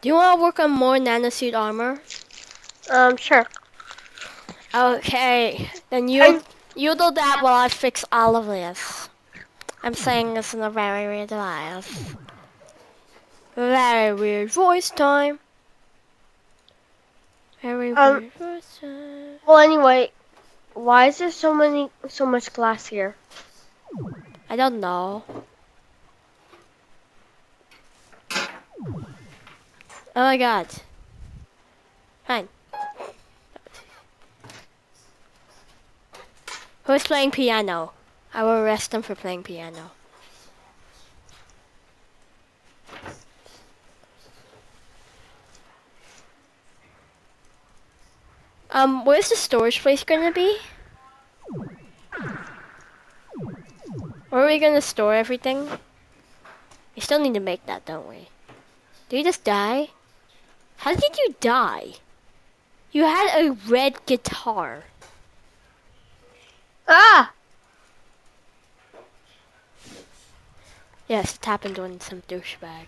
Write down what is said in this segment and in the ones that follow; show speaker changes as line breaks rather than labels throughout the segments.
Do you want to work on more nanosuit armor?
Sure.
Okay, then
I'm,
you do that while I fix all of this. I'm saying this in a very weird voice. Very weird voice time. Very
um,
weird voice time.
well, anyway, why is there so much glass here?
I don't know. Oh my god. Fine. Who's playing piano? I will arrest them for playing piano. Where's the storage place gonna be? Where are we gonna store everything? We still need to make that, don't we? Did you just die? How did you die? You had a red guitar.
Ah!
Yes, it happened on some douchebag.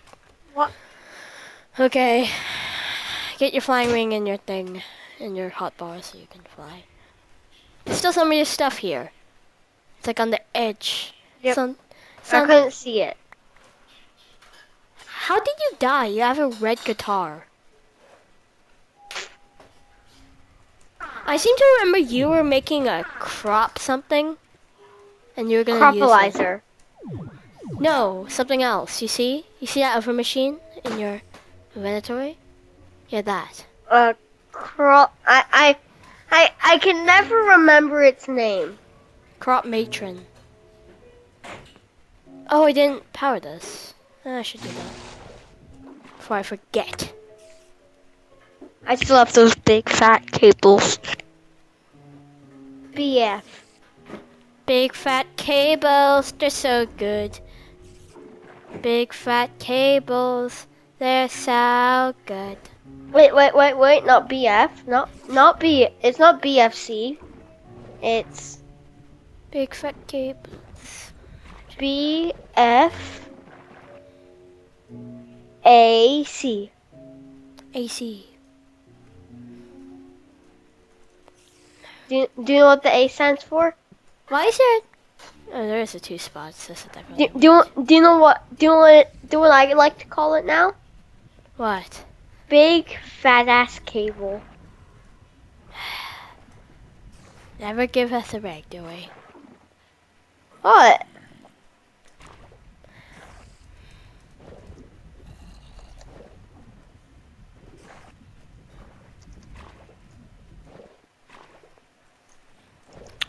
What?
Okay. Get your flying ring and your thing and your hotbar so you can fly. There's still some of your stuff here. It's like on the edge.
Yep.
Son,
I
son,
couldn't see it.
how did you die? You have a red guitar. I seem to remember you were making a crop something, and you were gonna use it.
Cropalizer.
No, something else. You see? You see that other machine in your inventory? Yeah, that.
I can never remember its name.
Crop matron. Oh, I didn't power this. I should do that before I forget.
I still have those big fat cables. BF.
Big fat cables, they're so good. Big fat cables, they're so good.
Wait, not BF. Not B. It's not BFC. It's
Big fat cables.
BF AC.
AC.
Do you know what the A stands for?
Why is there? Oh, there is a two spots. That's what
Do,
definitely
do, you,
means.
do you know what? Do you know what I like to call it now?
What?
Big fat ass cable.
Never give us a break, do we?
What?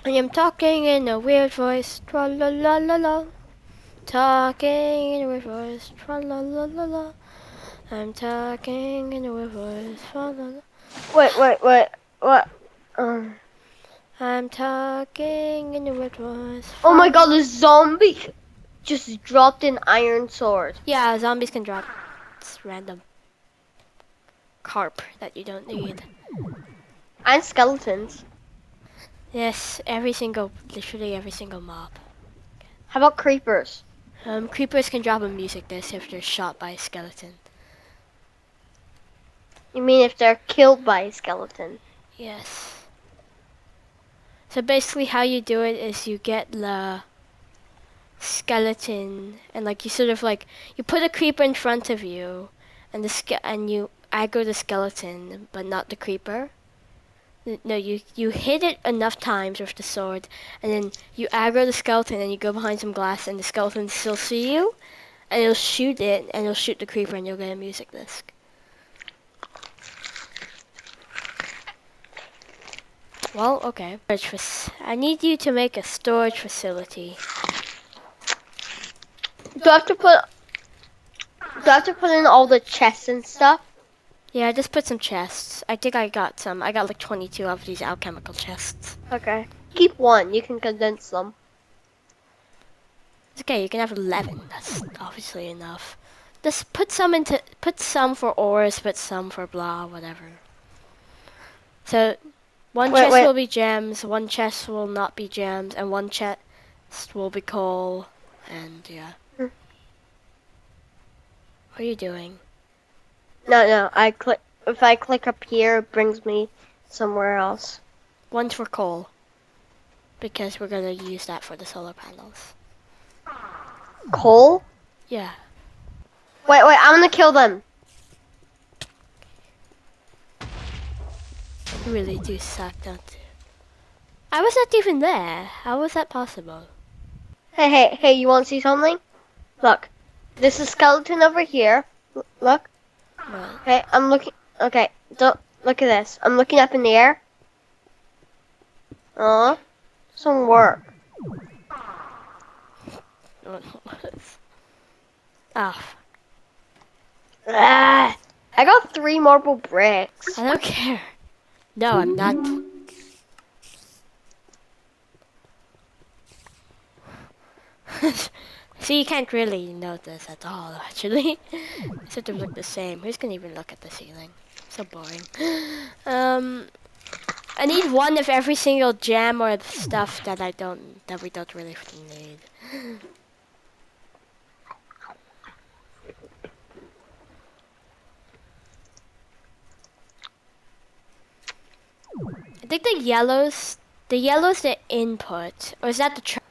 I am talking in a weird voice, tra la la la la. Talking in a weird voice, tra la la la la. I'm talking in a weird voice, tra la la.
Wait. What? Um.
I'm talking in a weird voice.
Oh my God! The zombie just dropped an iron sword.
Yeah, zombies can drop. It's random carp that you don't need.
And skeletons.
Yes, literally every single mob.
How about creepers?
Creepers can drop a music disc if they're shot by a skeleton.
You mean if they're killed by a skeleton?
Yes. So basically how you do it is you get the skeleton and like you sort of like you put a creeper in front of you and you aggro the skeleton but not the creeper. No, you hit it enough times with the sword and then you aggro the skeleton and you go behind some glass and the skeleton still see you and it'll shoot it and it'll shoot the creeper and you'll get a music disc. Well, okay. I need you to make a storage facility.
Do I have to put in all the chests and stuff?
Yeah, just put some chests. I think I got some. I got like 22 of these alchemical chests.
Okay. Keep one. You can condense them.
It's okay, you can have 11. That's obviously enough. Just put some for ores, put some for blah, whatever. So, one chest will be gems, one chest will not be gems, and one chest will be coal, and yeah. What are you doing?
No. If I click up here, it brings me somewhere else.
One's for coal. Because we're gonna use that for the solar panels.
Coal?
Yeah.
Wait, I'm gonna kill them.
You really do suck, don't you? I was not even there. How was that possible?
Hey, you wanna see something? Look. There's a skeleton over here. Look.
What?
Okay, I'm looking. Okay, don't look at this. I'm looking up in the air. Some work.
What was? Ah,
Ah, I got 3 marble bricks.
I don't care. No, I'm not. See, you can't really notice at all, actually. It sort of look the same. Who's gonna even look at the ceiling? So boring. I need one of every single gem or stuff that we don't really need. I think the yellow's the input, or is that the trash?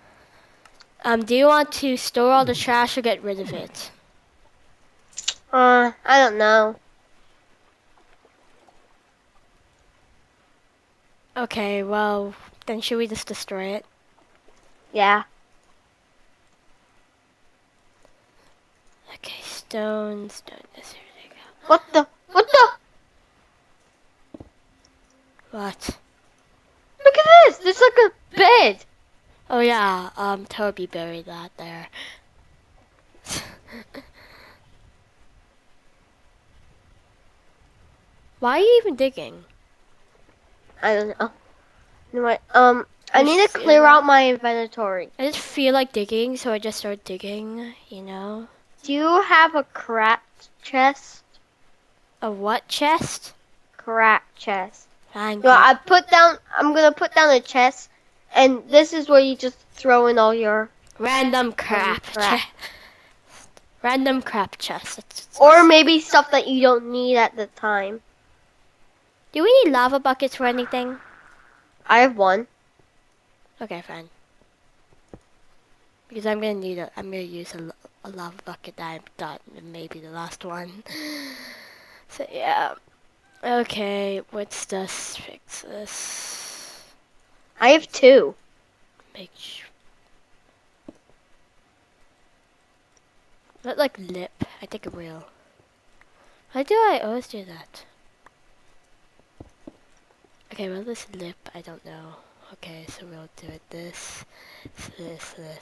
Do you want to store all the trash or get rid of it?
I don't know.
Okay, well, then should we just destroy it?
Yeah.
Okay, stone. Yes, here they go.
What the?
What?
Look at this. There's like a bed.
Oh yeah, Toby buried that there. Why are you even digging?
I don't know. Anyway, I need to clear out my inventory.
I just feel like digging, so I just start digging, you know?
Do you have a cracked chest?
A what chest?
Cracked chest.
Fine.
No, I'm gonna put down a chest, and this is where you just throw in all your
Random crap. Random crap chest.
or maybe stuff that you don't need at the time.
Do we need lava buckets for anything?
I have one.
Okay, fine. Because I'm gonna use a lava bucket that I thought maybe the last one. So yeah. Okay, let's just fix this.
I have 2.
Make sure. Not like lip. I think it will. Why do I always do that? Okay, well this lip, I don't know. Okay, so we'll do it this. That.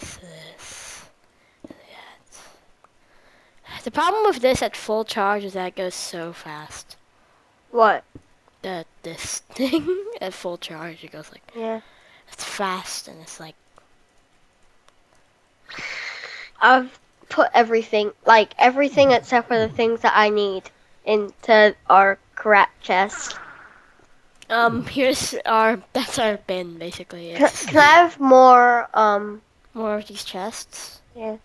The problem with this at full charge is that it goes so fast.
What?
This thing at full charge, it goes like,
Yeah.
it's fast and it's like,
I've put everything except for the things that I need into our cracked chest.
that's our bin basically.
Can,
It's
can I have more,
more of these chests.
yeah.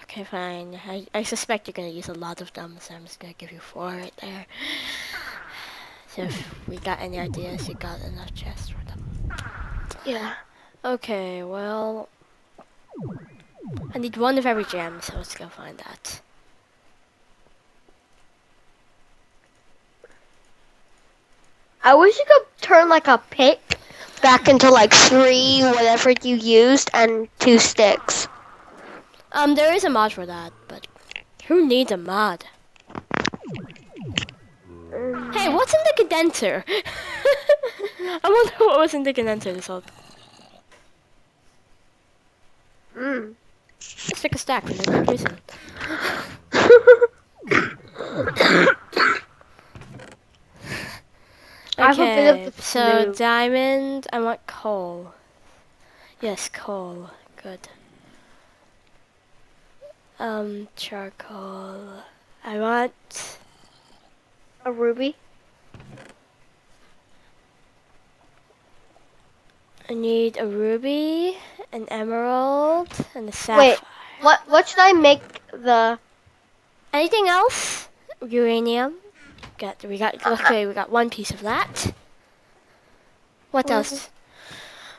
Okay, fine. I suspect you're gonna use a lot of them, so I'm just gonna give you 4 right there. So if we got any ideas, you got enough chests for them.
Yeah.
Okay, well, I need one of every gem, so let's go find that.
I wish you could turn like a pick back into like 3 whatever you used and 2 sticks.
There is a mod for that, but who needs a mod? Hey, what's in the condenser? I wonder what was in the condenser this whole. Let's take a stack for no good reason.
I have a bit
Okay,
of the
so
flu.
diamond, I want coal. Yes, coal. Good. Charcoal. I want
A ruby.
I need a ruby, an emerald, and a sapphire.
Wait, what should I make the...
Anything else? uranium. Okay, we got one piece of that. What else?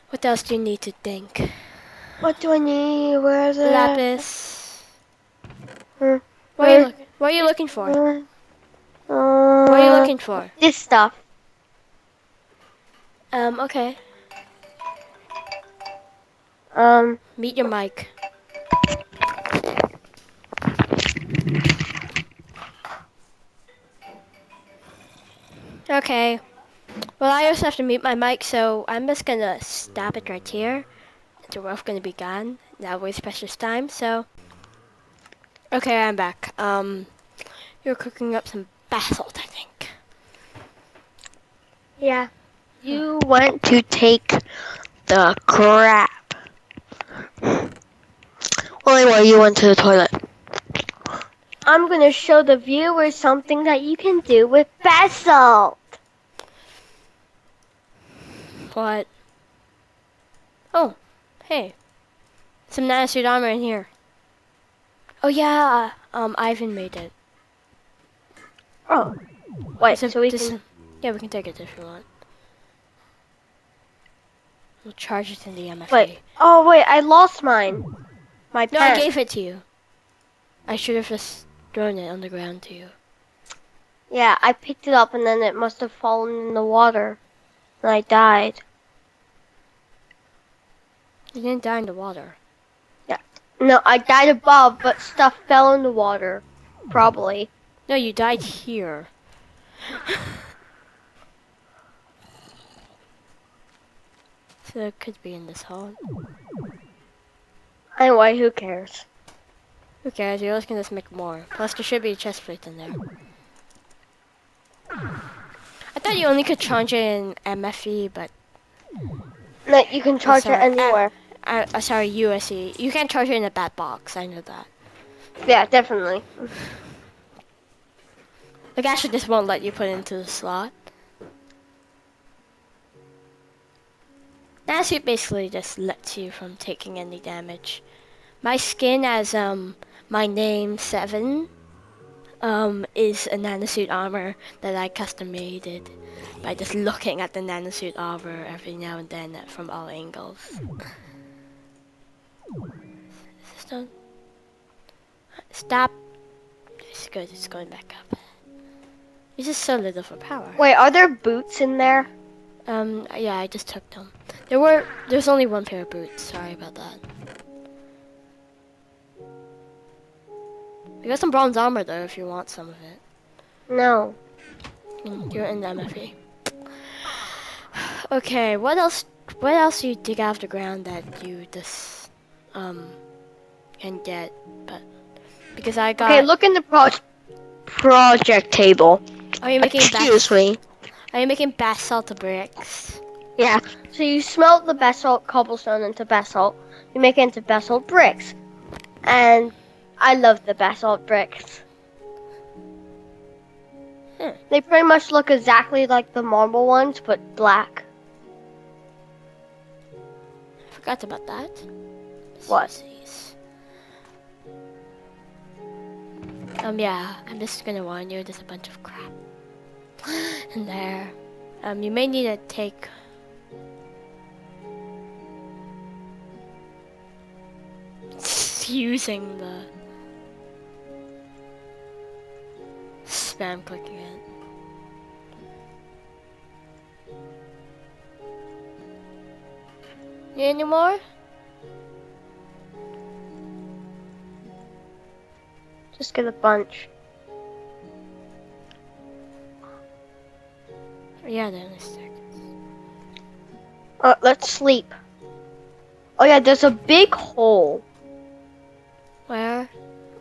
What else do you need to think?
What do I need? Where is it?
Lapis.
Uh,
What are you looking? What are you looking for? What are you looking for?
This stuff.
Okay. Meet your mic. Okay. Well, I also have to mute my mic, so I'm just gonna stop it right here. The wolf gonna be gone. That waste precious time. So. Okay, I'm back. You're cooking up some basalt, I think.
Yeah. You went to take the crap. Well, anyway, you went to the toilet. I'm gonna show the viewers something that you can do with basalt.
What? Oh, hey. Some nanosuit armor in here. Oh yeah, Ivan made it.
Oh. Wait,
So
so we
this,
can...
yeah, we can take it if you want. We'll charge it in the MFA.
Wait. Oh, wait, I lost mine. My
No, I
pen.
gave it to you. I should have just thrown it on the ground to you.
Yeah, I picked it up and then it must have fallen in the water. And I died.
You didn't die in the water.
Yeah. No, I died above, but stuff fell in the water. Probably.
No, you died here. So it could be in this hole.
Anyway, who cares?
Who cares? You're just gonna make more. Plus, there should be a chest plate in there. I thought you only could charge it in MFE, but...
No, you can charge it anywhere.
Sorry, USE. You can't charge it in a bat box. I know that.
Yeah, definitely.
Like, actually, this won't let you put it into the slot. Nanosuit basically just lets you from taking any damage. My skin as my name 7 is a nanosuit armor that I custom made it by just looking at the nanosuit armor every now and then from all angles. Is this done? Stop. It's good, it's going back up. It's just so little for power.
Wait, are there boots in there?
Yeah, I just took them. There's only one pair of boots, sorry about that. We got some bronze armor though if you want some of it.
No.
You're in the MFE. Okay, what else do you dig out of the ground that you just can get? But because I got...
Okay, look in the project table.
Are you making
Excuse me.
Are you making basalt bricks?
Yeah. So you smelt the basalt cobblestone into basalt. You make it into basalt bricks. And I love the basalt bricks. They pretty much look exactly like the marble ones, but black.
I forgot about that.
What?
Yeah, I'm just gonna warn you, there's a bunch of crap in there. You may need to take... using the... spam clicking it. Need any more?
Just get a bunch.
Yeah, they're in a stack.
Let's sleep. Oh yeah, there's a big hole.
Where?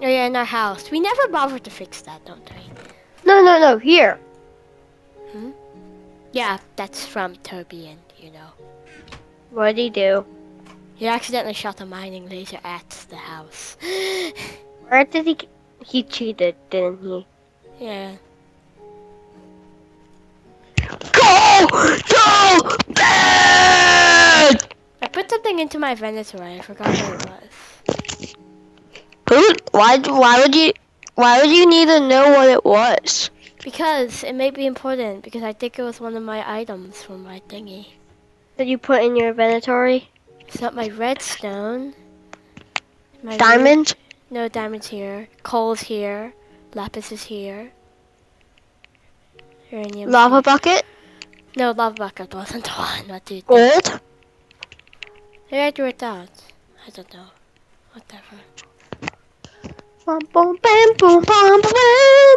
Oh yeah, in our house. We never bothered to fix that, don't we?
No, here.
Yeah, that's from Toby and, you know.
What'd he do?
He accidentally shot a mining laser at the house.
Where did he cheated, didn't he?
Yeah.
Go to bed!
I put something into my inventory. I forgot what it was.
Why would you? Why would you need to know what it was?
Because it may be important, because I think it was one of my items from my thingy.
That you put in your inventory?
It's not my redstone. My
Diamond?
no diamonds here. Coal's here. Lapis is here. Uranium's
Lava
here.
bucket?
No, lava bucket wasn't the one. What do you think?
Gold?
Maybe I threw it out. I don't know. Whatever.
Bum, bum, bam, boom, bum, bam.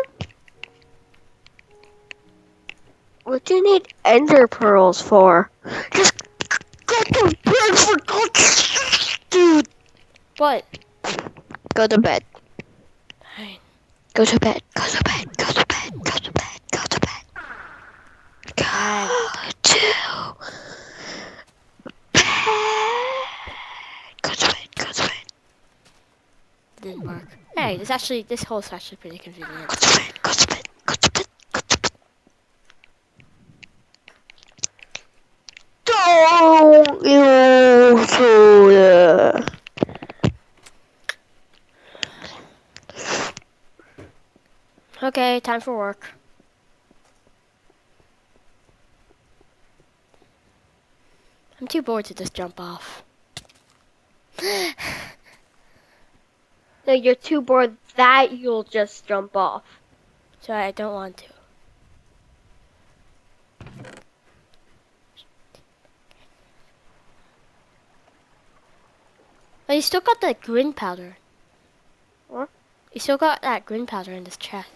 What do you need ender pearls for? Just go to bed for God's sake, dude.
What?
Go to bed.
Fine.
Go to bed. Go to bed. Go to bed. Go to bed. Go to bed.
Fine.
Go to bed. Go to bed. Go to bed.
Didn't work. Hey, this hole's actually pretty convenient.
Go to bed. Go to bed. Go to bed. Go to bed. Don't you do that.
Okay, time for work. I'm too bored to just jump off.
No, you're too bored that you'll just jump off.
So I don't want to. Oh, you still got that green powder.
What?
You still got that green powder in this chest.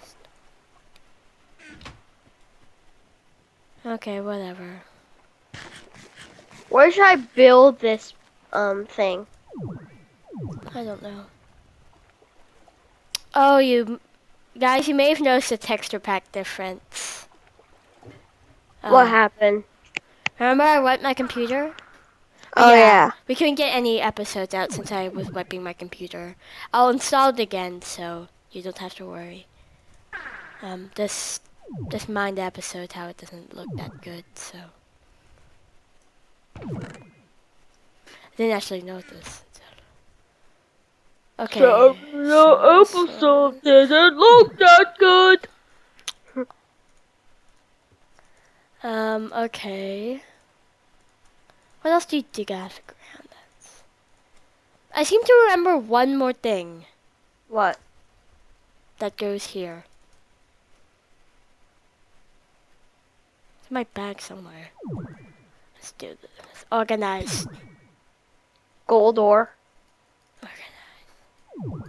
Okay, whatever.
Where should I build this thing?
I don't know. Oh, you guys, you may have noticed the texture pack difference.
What happened?
Remember I wiped my computer?
Oh yeah.
We couldn't get any episodes out since I was wiping my computer. I'll install it again, so you don't have to worry. Just mind the episode how it doesn't look that good, so. I didn't actually notice. Okay.
So the episode didn't look that good.
Okay. What else do you dig out of the ground? I seem to remember one more thing
What?
that goes here. It's in my bag somewhere. Let's do this. Organize.
Gold ore.
Organize.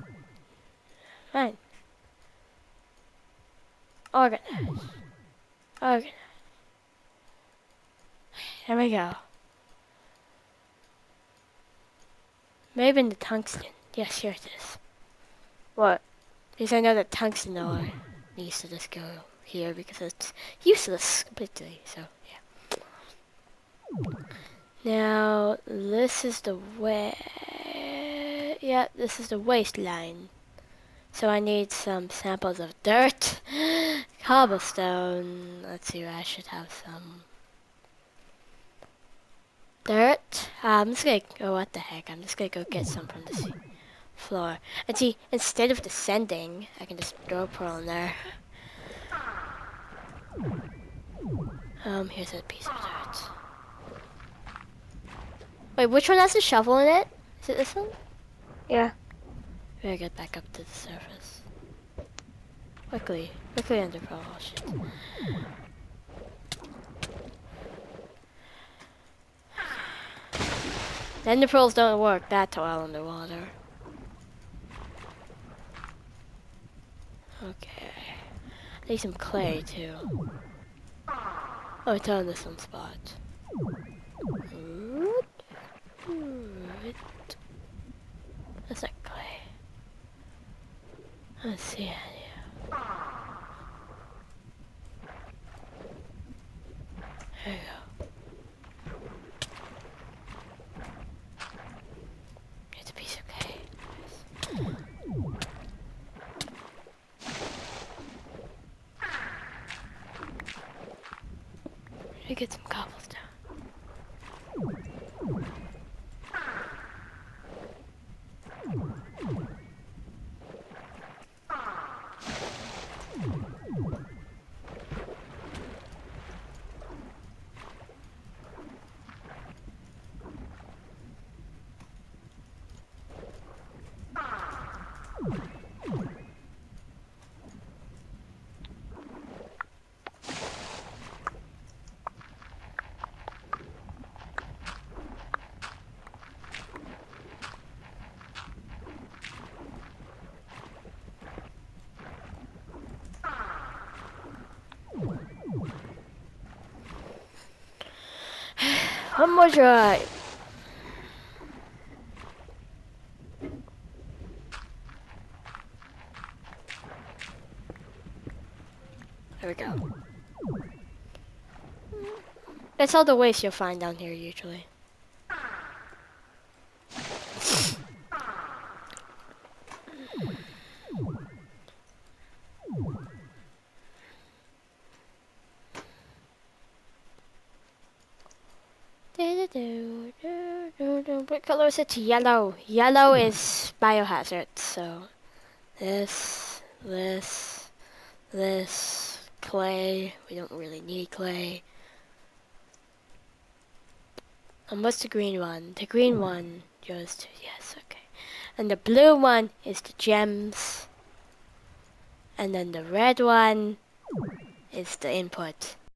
Fine. Organize. Organize. There we go. Maybe in the tungsten. Yes, here it is.
What?
Because I know that tungsten ore needs to just go here because it's useless completely. So yeah. Now this is the way. Yeah, this is the waistline. So I need some samples of dirt, cobblestone. Let's see, I should have some dirt. I'm just gonna go. What the heck? I'm just gonna go get some from the floor. And see, instead of descending, I can just throw a pearl in there. Here's a piece of dirt. Wait, which one has a shovel in it? Is it this one?
Yeah.
We gotta get back up to the surface. Quickly under pearl. Oh shit. Then the pearls don't work that well underwater. Okay. I need some clay too. Oh, it's on this one spot. That's not clay. Let's see it here. There you go. It's a piece of clay. Nice. Let me get some cobblestone. One more try. There we go. That's all the waste you'll find down here usually. What color is it? Yellow. Yellow is biohazard, so this, clay. We don't really need clay. And what's the green one? The green one goes to, yes, okay. And the blue one is the gems. And then the red one is the input.